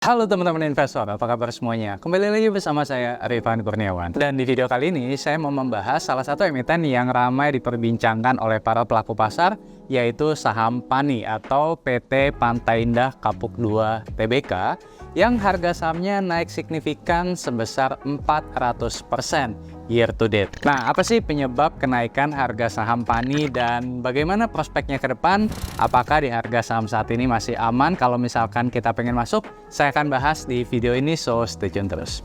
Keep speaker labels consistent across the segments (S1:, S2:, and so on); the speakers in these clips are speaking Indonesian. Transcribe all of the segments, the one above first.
S1: Halo teman-teman investor, apa kabar semuanya? Kembali lagi bersama saya, Arifan Kurniawan. Dan di video kali ini, saya mau membahas salah satu emiten yang ramai diperbincangkan oleh para pelaku pasar, yaitu saham PANI atau PT Pantai Indah Kapuk 2 Tbk, yang harga sahamnya naik signifikan sebesar 400% year to date. Nah, apa sih penyebab kenaikan harga saham PANI dan bagaimana prospeknya ke depan? Apakah di harga saham saat ini masih aman kalau misalkan kita pengen masuk? Saya akan bahas di video ini, so stay tune terus.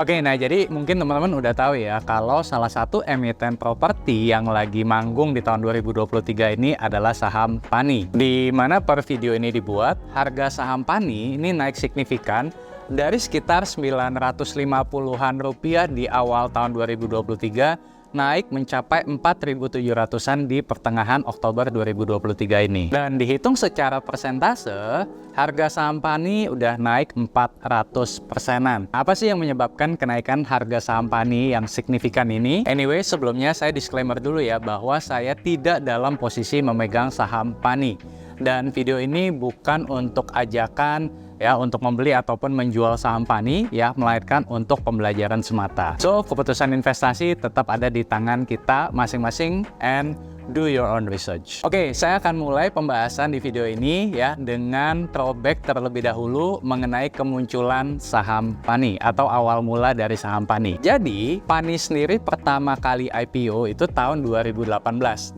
S1: Oke, nah jadi mungkin teman-teman udah tahu ya kalau salah satu emiten properti yang lagi manggung di tahun 2023 ini adalah saham PANI. Di mana per video ini dibuat, harga saham PANI ini naik signifikan dari sekitar 950-an rupiah di awal tahun 2023 naik mencapai 4.700-an di pertengahan Oktober 2023 ini. Dan dihitung secara persentase, harga saham PANI udah naik 400%-an. Apa sih yang menyebabkan kenaikan harga saham PANI yang signifikan ini? Anyway, sebelumnya saya disclaimer dulu ya bahwa saya tidak dalam posisi memegang saham PANI. Dan video ini bukan untuk ajakan ya untuk membeli ataupun menjual saham PANI ya, melainkan untuk pembelajaran semata. So, keputusan investasi tetap ada di tangan kita masing-masing and do your own research. Oke, saya akan mulai pembahasan di video ini ya dengan throwback terlebih dahulu mengenai kemunculan saham PANI atau awal mula dari saham PANI. Jadi, PANI sendiri pertama kali IPO itu tahun 2018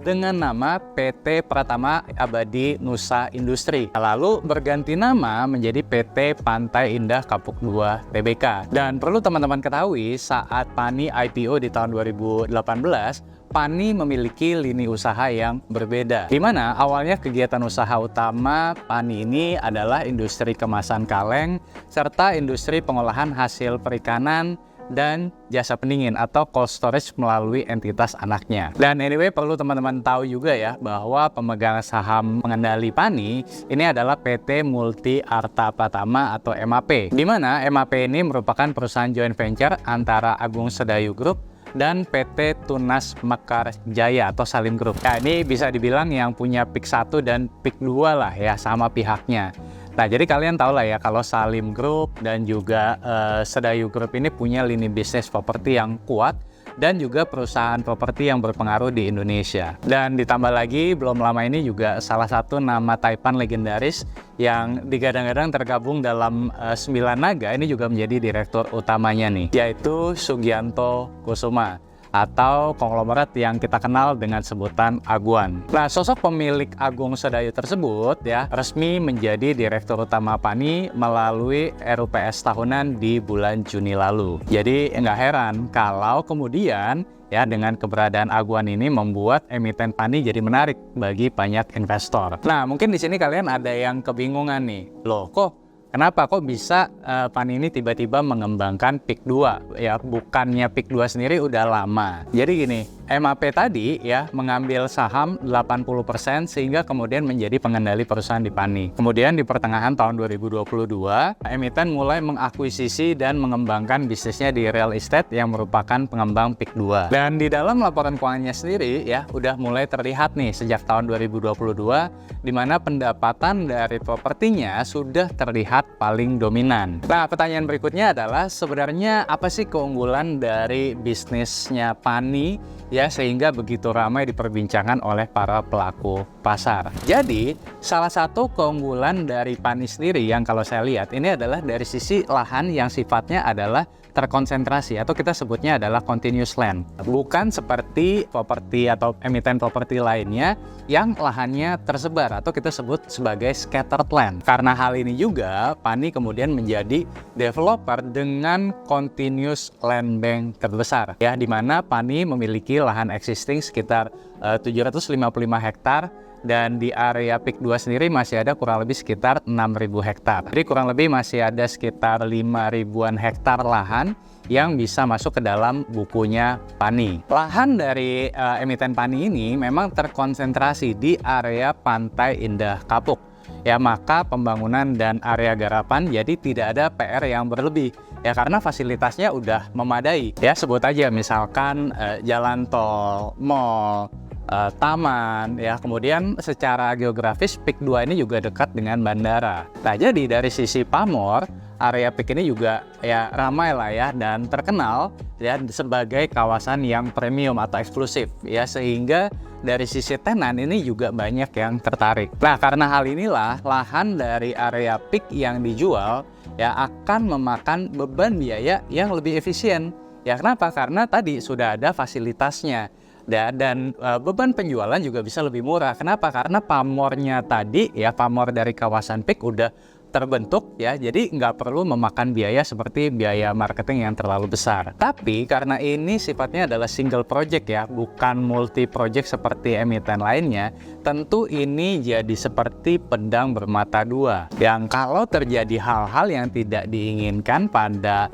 S1: dengan nama PT Pratama Abadi Nusa Industri. Lalu berganti nama menjadi PT Pantai Indah Kapuk 2 Tbk. Dan perlu teman-teman ketahui, saat PANI IPO di tahun 2018, PANI memiliki lini usaha yang berbeda, di mana awalnya kegiatan usaha utama PANI ini adalah industri kemasan kaleng, serta industri pengolahan hasil perikanan, dan jasa pendingin atau cold storage melalui entitas anaknya. Dan anyway, perlu teman-teman tahu juga ya bahwa pemegang saham pengendali PANI ini adalah PT Multi Arta Pratama atau MAP, di mana MAP ini merupakan perusahaan joint venture antara Agung Sedayu Group dan PT Tunas Mekar Jaya atau Salim Group. Nah, ini bisa dibilang yang punya PIK 1 dan PIK 2 lah ya sama pihaknya. Nah, jadi kalian tahu lah ya kalau Salim Group dan juga Sedayu Group ini punya lini bisnis properti yang kuat dan juga perusahaan properti yang berpengaruh di Indonesia. Dan ditambah lagi, belum lama ini juga salah satu nama Taipan legendaris yang digadang-gadang tergabung dalam 9 naga ini juga menjadi direktur utamanya nih, yaitu Sugianto Kusuma atau konglomerat yang kita kenal dengan sebutan Aguan. Nah, sosok pemilik Agung Sedayu tersebut ya resmi menjadi direktur utama PANI melalui RUPS tahunan di bulan Juni lalu. Jadi nggak heran kalau kemudian ya dengan keberadaan Aguan ini membuat emiten PANI jadi menarik bagi banyak investor. Nah, mungkin di sini kalian ada yang kebingungan nih, loh kenapa kok bisa PANI ini tiba-tiba mengembangkan PIK 2 ya, bukannya PIK 2 sendiri udah lama. Jadi gini, MAP tadi ya mengambil saham 80% sehingga kemudian menjadi pengendali perusahaan di PANI. Kemudian di pertengahan tahun 2022, emiten mulai mengakuisisi dan mengembangkan bisnisnya di real estate yang merupakan pengembang PIK 2. Dan di dalam laporan keuangannya sendiri ya udah mulai terlihat nih sejak tahun 2022 di mana pendapatan dari propertinya sudah terlihat paling dominan. Nah, pertanyaan berikutnya adalah sebenarnya apa sih keunggulan dari bisnisnya PANI ya sehingga begitu ramai diperbincangkan oleh para pelaku pasar. Jadi, salah satu keunggulan dari PANI sendiri yang kalau saya lihat ini adalah dari sisi lahan yang sifatnya adalah terkonsentrasi atau kita sebutnya adalah continuous land. Bukan seperti properti atau emiten properti lainnya yang lahannya tersebar atau kita sebut sebagai scattered land. Karena hal ini juga PANI kemudian menjadi developer dengan continuous land bank terbesar ya, di mana PANI memiliki lahan existing sekitar 755 hektar. Dan di area PIK 2 sendiri masih ada kurang lebih sekitar 6.000 hektar. Jadi kurang lebih masih ada sekitar 5.000-an hektar lahan yang bisa masuk ke dalam bukunya PANI. Lahan dari emiten PANI ini memang terkonsentrasi di area Pantai Indah Kapuk. Ya, maka pembangunan dan area garapan jadi tidak ada PR yang berlebih ya karena fasilitasnya udah memadai. Ya sebut aja misalkan jalan tol, mall, taman, ya kemudian secara geografis PIK 2 ini juga dekat dengan bandara. Nah jadi dari sisi pamor, area PIK ini juga ya ramai lah ya dan terkenal ya sebagai kawasan yang premium atau eksklusif ya, sehingga dari sisi tenan ini juga banyak yang tertarik. Nah karena hal inilah lahan dari area PIK yang dijual ya akan memakan beban biaya yang lebih efisien. Ya kenapa? Karena tadi sudah ada fasilitasnya. Dan beban penjualan juga bisa lebih murah. Kenapa? Karena pamornya tadi ya, pamor dari kawasan PIK udah terbentuk ya, jadi nggak perlu memakan biaya seperti biaya marketing yang terlalu besar. Tapi karena ini sifatnya adalah single project ya, bukan multi project seperti emiten lainnya, tentu ini jadi seperti pedang bermata dua, yang kalau terjadi hal-hal yang tidak diinginkan pada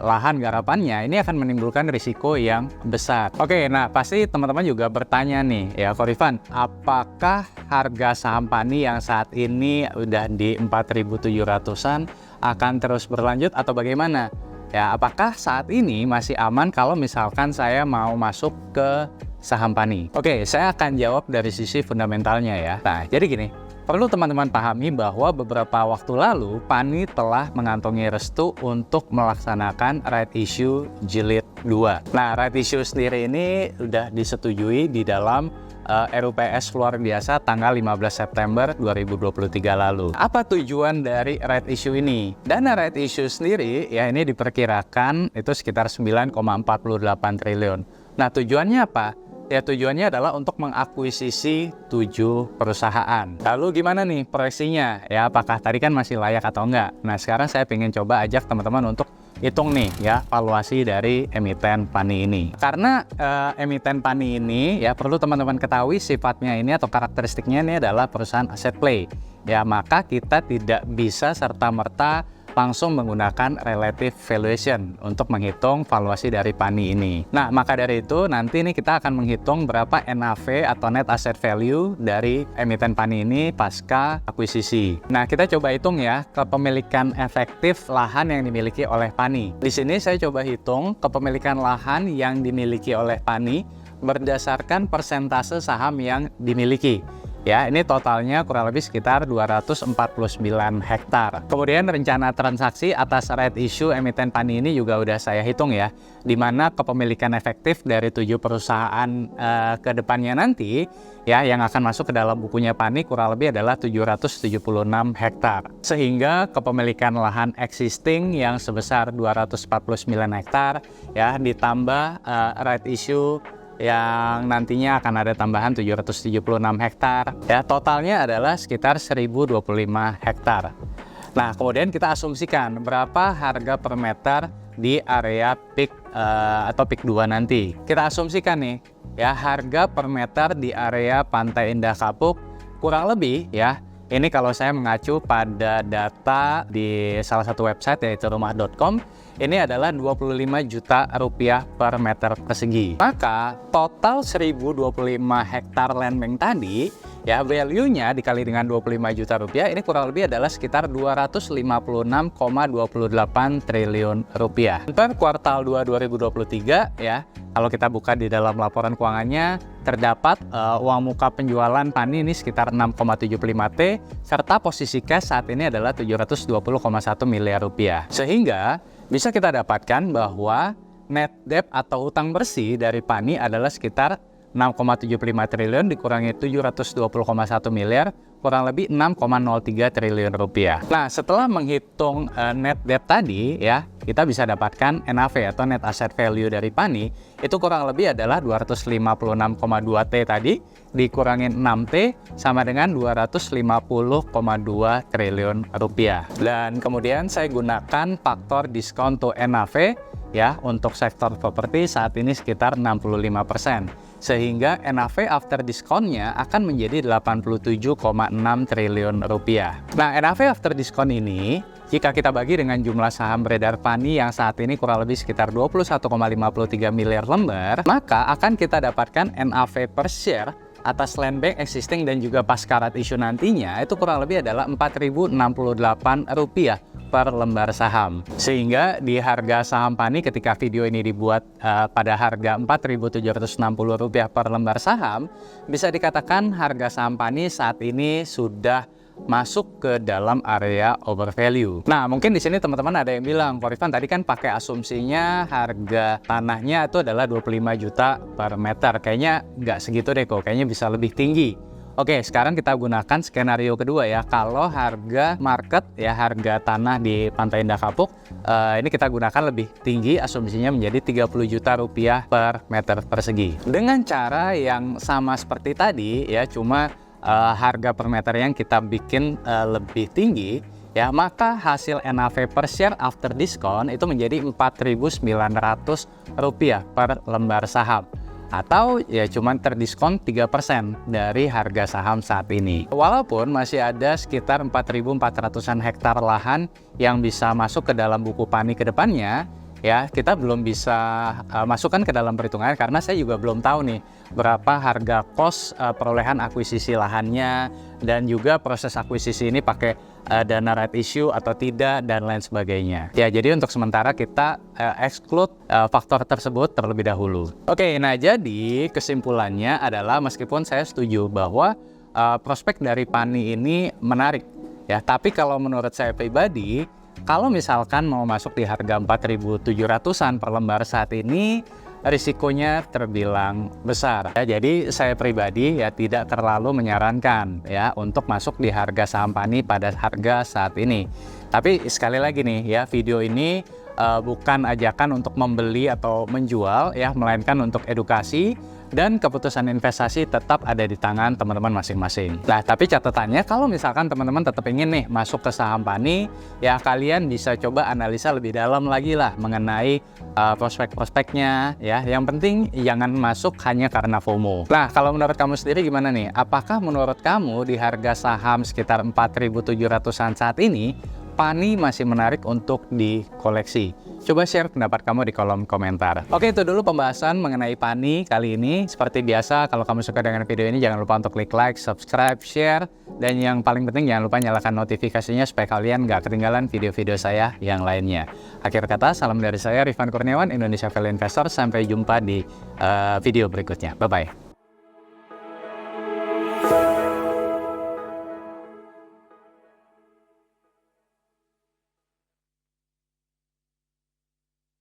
S1: lahan garapannya, ini akan menimbulkan risiko yang besar. Oke, nah pasti teman-teman juga bertanya nih ya, Korifan, apakah harga saham PANI yang saat ini udah di 4.700-an akan terus berlanjut atau bagaimana? Ya, apakah saat ini masih aman kalau misalkan saya mau masuk ke saham PANI? Oke, saya akan jawab dari sisi fundamentalnya ya. Nah, jadi gini, perlu teman-teman pahami bahwa beberapa waktu lalu PANI telah mengantongi restu untuk melaksanakan right issue jilid 2. Nah, right issue sendiri ini sudah disetujui di dalam RUPS luar biasa tanggal 15 September 2023 lalu. Apa tujuan dari right issue ini? Dana right issue sendiri ya ini diperkirakan itu sekitar 9,48 triliun. Nah, tujuannya apa? Ya tujuannya adalah untuk mengakuisisi 7 perusahaan. Lalu gimana nih proyeksinya? Ya apakah tadi kan masih layak atau enggak? Nah sekarang saya ingin coba ajak teman-teman untuk hitung nih ya valuasi dari emiten PANI ini. Karena emiten PANI ini ya perlu teman-teman ketahui sifatnya ini atau karakteristiknya ini adalah perusahaan asset play. Ya maka kita tidak bisa serta-merta langsung menggunakan relative valuation untuk menghitung valuasi dari PANI ini. Nah, maka dari itu nanti ini kita akan menghitung berapa NAV atau net asset value dari emiten PANI ini pasca akuisisi. Nah, kita coba hitung ya kepemilikan efektif lahan yang dimiliki oleh PANI. Di sini saya coba hitung kepemilikan lahan yang dimiliki oleh PANI berdasarkan persentase saham yang dimiliki. Ya, ini totalnya kurang lebih sekitar 249 hektar. Kemudian rencana transaksi atas right issue emiten PANI ini juga udah saya hitung ya, di mana kepemilikan efektif dari 7 perusahaan ke depannya nanti ya yang akan masuk ke dalam bukunya PANI kurang lebih adalah 776 hektar. Sehingga kepemilikan lahan existing yang sebesar 249 hektar ya ditambah right issue yang nantinya akan ada tambahan 776 hektar. Ya, totalnya adalah sekitar 1025 hektar. Nah, kemudian kita asumsikan berapa harga per meter di area PIK atau PIK 2 nanti. Kita asumsikan nih, ya harga per meter di area Pantai Indah Kapuk kurang lebih ya. Ini kalau saya mengacu pada data di salah satu website yaitu rumah.com, ini adalah 25 juta rupiah per meter persegi. Maka total 1025 hektar land bank tadi ya value-nya dikali dengan 25 juta rupiah ini kurang lebih adalah sekitar 256,28 triliun rupiah. Per kuartal 2 2023 ya, kalau kita buka di dalam laporan keuangannya terdapat uang muka penjualan PANI ini sekitar 6,75 T serta posisi cash saat ini adalah 720,1 miliar rupiah. Sehingga bisa kita dapatkan bahwa net debt atau utang bersih dari PANI adalah sekitar 6,75 triliun dikurangi 720,1 miliar kurang lebih 6,03 triliun rupiah. Nah, setelah menghitung net debt tadi ya, kita bisa dapatkan NAV atau net asset value dari PANI itu kurang lebih adalah 256,2 T tadi dikurangi 6 T sama dengan 250,2 triliun rupiah. Dan kemudian saya gunakan faktor diskon to NAV ya untuk sektor properti saat ini sekitar 65%. Sehingga NAV after diskonnya akan menjadi 87,6 triliun rupiah. Nah, NAV after diskon ini jika kita bagi dengan jumlah saham beredar PANI yang saat ini kurang lebih sekitar 21,53 miliar lembar, maka akan kita dapatkan NAV per share atas land bank existing dan juga pasca right issue nantinya itu kurang lebih adalah Rp4.068 per lembar saham. Sehingga di harga saham PANI ketika video ini dibuat pada harga Rp4.760 per lembar saham, bisa dikatakan harga saham PANI saat ini sudah masuk ke dalam area overvalue. Nah, mungkin di sini teman-teman ada yang bilang, Ko Rifan tadi kan pakai asumsinya harga tanahnya itu adalah 25 juta per meter. Kayaknya nggak segitu deh kok, kayaknya bisa lebih tinggi. Oke, sekarang kita gunakan skenario kedua ya. Kalau harga market ya, harga tanah di Pantai Indah Kapuk ini kita gunakan lebih tinggi, asumsinya menjadi 30 juta rupiah per meter persegi. Dengan cara yang sama seperti tadi ya, cuma harga per meter yang kita bikin lebih tinggi ya, maka hasil NAV per share after discount itu menjadi Rp4.900 per lembar saham, atau ya cuman terdiskon 3% dari harga saham saat ini. Walaupun masih ada sekitar 4.400-an hektar lahan yang bisa masuk ke dalam buku PANI ke depannya, ya kita belum bisa masukkan ke dalam perhitungan karena saya juga belum tahu nih berapa harga cost perolehan akuisisi lahannya, dan juga proses akuisisi ini pakai dana right issue atau tidak, dan lain sebagainya. Ya, jadi untuk sementara kita exclude faktor tersebut terlebih dahulu. Oke, nah jadi kesimpulannya adalah meskipun saya setuju bahwa prospek dari PANI ini menarik ya, tapi kalau menurut saya pribadi, kalau misalkan mau masuk di harga 4.700-an per lembar saat ini, risikonya terbilang besar. Ya, jadi saya pribadi ya tidak terlalu menyarankan ya untuk masuk di harga saham PANI pada harga saat ini. Tapi sekali lagi nih ya, video ini bukan ajakan untuk membeli atau menjual ya, melainkan untuk edukasi, dan keputusan investasi tetap ada di tangan teman-teman masing-masing. Nah, tapi catatannya kalau misalkan teman-teman tetap ingin nih masuk ke saham PANI, ya kalian bisa coba analisa lebih dalam lagi lah mengenai prospek-prospeknya ya. Yang penting jangan masuk hanya karena FOMO. Nah, kalau menurut kamu sendiri gimana nih? Apakah menurut kamu di harga saham sekitar 4.700-an saat ini PANI masih menarik untuk dikoleksi? Coba share pendapat kamu di kolom komentar. Oke, itu dulu pembahasan mengenai PANI kali ini. Seperti biasa, kalau kamu suka dengan video ini, jangan lupa untuk klik like, subscribe, share, dan yang paling penting jangan lupa nyalakan notifikasinya supaya kalian nggak ketinggalan video-video saya yang lainnya. Akhir kata, salam dari saya Rifan Kurniawan, Indonesia Value Investor. Sampai jumpa di video berikutnya. Bye-bye.